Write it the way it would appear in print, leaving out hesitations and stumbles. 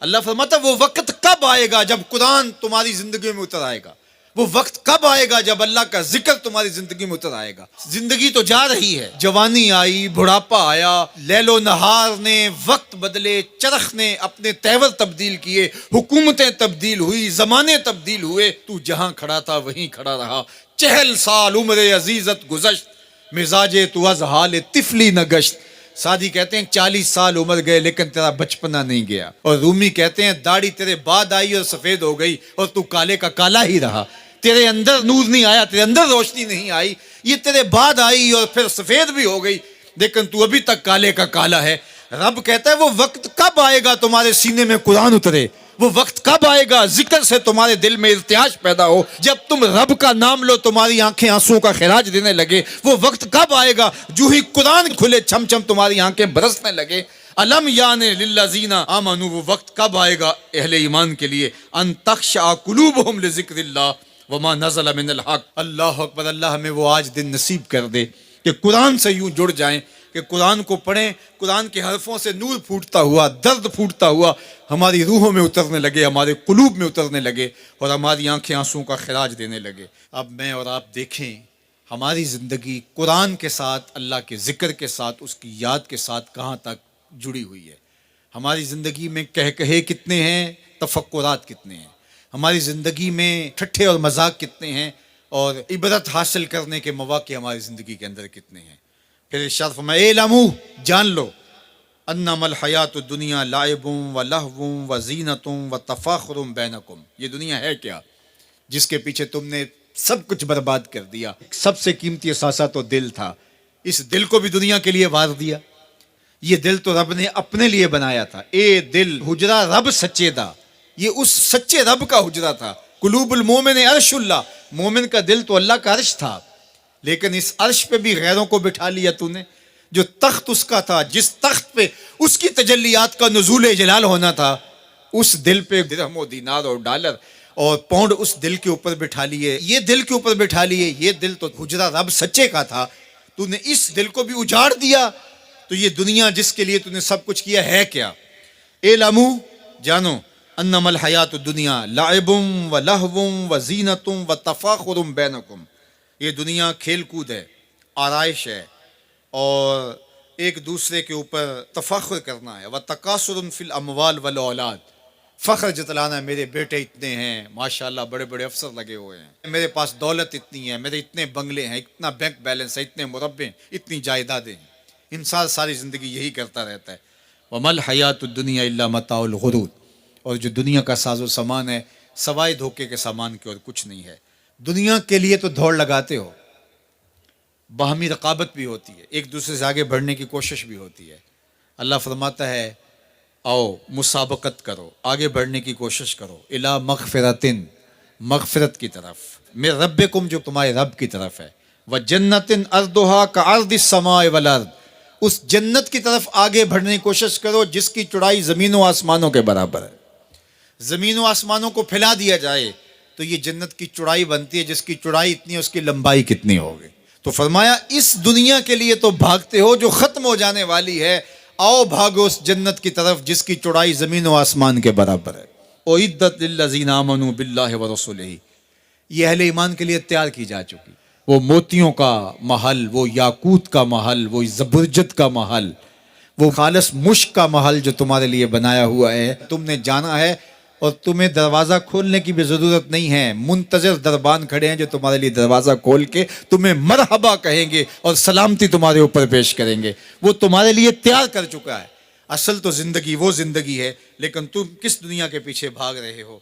اللہ فرماتا وہ وقت کب آئے گا جب قرآن تمہاری زندگی میں اتر آئے گا، وہ وقت کب آئے گا جب اللہ کا ذکر تمہاری زندگی میں اتر آئے گا۔ زندگی تو جا رہی ہے، جوانی آئی، بڑھاپا آیا، لیل و نہار نے وقت بدلے، چرخ نے اپنے تیور تبدیل کیے، حکومتیں تبدیل ہوئی، زمانے تبدیل ہوئے، تو جہاں کھڑا تھا وہیں کھڑا رہا۔ 40 سال عمر عزیزت گزشت، مزاج تو از حال طفلی نہ گشت۔ سعدی کہتے ہیں 40 سال عمر گئے لیکن تیرا بچپنا نہیں گیا، اور رومی کہتے ہیں داڑھی تیرے بعد آئی اور سفید ہو گئی اور تو کالے کا کالا ہی رہا۔ تیرے اندر نور نہیں آیا، تیرے اندر روشنی نہیں آئی، یہ تیرے بعد آئی اور پھر سفید بھی ہو گئی لیکن تو ابھی تک کالے کا کالا ہے۔ رب کہتا ہے وہ وقت کب آئے گا تمہارے سینے میں قرآن اترے، وہ وقت کب آئے گا ذکر سے تمہارے دل میں ارتعاش پیدا ہو، جب تم رب کا نام لو تمہاری آنکھیں آنسوں کا خراج دینے لگے۔ وہ وقت کب آئے گا جو ہی قرآن کھلے چھم چھم تمہاری آنکھیں برسنے لگے۔ علم یعنی للذین آمنوا، وہ وقت کب آئے گا اہل ایمان کے لیے، ان تخشع قلوبہم لذکر اللہ وما نزل من الحق۔ اللہ اکبر، اللہ ہمیں وہ آج دن نصیب کر دے کہ قرآن سے یوں جڑ جائیں کہ قرآن کو پڑھیں، قرآن کے حرفوں سے نور پھوٹتا ہوا، درد پھوٹتا ہوا ہماری روحوں میں اترنے لگے، ہمارے قلوب میں اترنے لگے اور ہماری آنکھیں آنسوں کا خراج دینے لگے۔ اب میں اور آپ دیکھیں ہماری زندگی قرآن کے ساتھ، اللہ کے ذکر کے ساتھ، اس کی یاد کے ساتھ کہاں تک جڑی ہوئی ہے۔ ہماری زندگی میں کہے کتنے ہیں، تفکرات کتنے ہیں، ہماری زندگی میں ٹھٹھے اور مذاق کتنے ہیں، اور عبرت حاصل کرنے کے مواقع ہماری زندگی کے اندر کتنے ہیں۔ پھر ارشاد فرمایا اعلموا، جان لو، انما الحیات الدنیا لعب و لہو و زینت و تفاخر بینکم، یہ دنیا ہے کیا جس کے پیچھے تم نے سب کچھ برباد کر دیا۔ سب سے قیمتی اثاثہ تو دل تھا، اس دل کو بھی دنیا کے لیے وار دیا۔ یہ دل تو رب نے اپنے لیے بنایا تھا، اے دل حجرہ رب سچے دا، یہ اس سچے رب کا حجرہ تھا۔ قلوب المومن عرش اللہ، مومن کا دل تو اللہ کا عرش تھا، لیکن اس عرش پہ بھی غیروں کو بٹھا لیا تو نے۔ جو تخت اس کا تھا، جس تخت پہ اس کی تجلیات کا نزول جلال ہونا تھا، اس دل پہ درہم و دینار اور ڈالر اور پاؤنڈ اس دل کے اوپر بٹھا لیے، یہ دل کے اوپر بٹھا لیے۔ یہ دل تو حجرہ رب سچے کا تھا، تو نے اس دل کو بھی اجاڑ دیا۔ تو یہ دنیا جس کے لیے تو نے سب کچھ کیا ہے کیا؟ اعلموا، جانو، انما الحیات الدنیا لعب و لہو و زینت و تفاخر بینکم، یہ دنیا کھیل کود ہے، آرائش ہے، اور ایک دوسرے کے اوپر تفاخر کرنا ہے۔ وتکاثر فی الاموال والاولاد، فخر جتلانا، میرے بیٹے اتنے ہیں، ماشاءاللہ بڑے بڑے افسر لگے ہوئے ہیں، میرے پاس دولت اتنی ہے، میرے اتنے بنگلے ہیں، اتنا بینک بیلنس ہے، اتنے مربے، اتنی جائیدادیں ہیں۔ انسان ساری زندگی یہی کرتا رہتا ہے۔ وما الحیات الدنیا الا متاع الغرور، اور جو دنیا کا ساز و سامان ہے سوائے دھوکے کے سامان کے اور کچھ نہیں ہے۔ دنیا کے لیے تو دوڑ لگاتے ہو، باہمی رقابت بھی ہوتی ہے، ایک دوسرے سے آگے بڑھنے کی کوشش بھی ہوتی ہے۔ اللہ فرماتا ہے آؤ مسابقت کرو، آگے بڑھنے کی کوشش کرو، الی مغفرتن، مغفرت کی طرف، من ربکم، جو تمہارے رب کی طرف ہے، وجنت ارضھا کعرض السماء والارض، اس جنت کی طرف آگے بڑھنے کی کوشش کرو جس کی چوڑائی زمین و آسمانوں کے برابر ہے۔ زمین و آسمانوں کو پھیلا دیا جائے تو یہ جنت کی چوڑائی بنتی ہے، جس کی چوڑائی اتنی ہے اس کی لمبائی کتنی ہوگی۔ تو فرمایا اس دنیا کے لیے تو بھاگتے ہو جو ختم ہو جانے والی ہے، آؤ بھاگو اس جنت کی طرف جس کی چوڑائی زمین و آسمان کے برابر ہے۔ اعدت للذین آمنوا باللہ ورسولہ، یہ اہل ایمان کے لیے تیار کی جا چکی، وہ موتیوں کا محل، وہ یاقوت کا محل، وہ زبرجد کا محل، وہ خالص مشک کا محل جو تمہارے لیے بنایا ہوا ہے، تم نے جانا ہے، اور تمہیں دروازہ کھولنے کی بھی ضرورت نہیں ہے، منتظر دربان کھڑے ہیں جو تمہارے لیے دروازہ کھول کے تمہیں مرحبا کہیں گے اور سلامتی تمہارے اوپر پیش کریں گے۔ وہ تمہارے لیے تیار کر چکا ہے۔ اصل تو زندگی وہ زندگی ہے، لیکن تم کس دنیا کے پیچھے بھاگ رہے ہو؟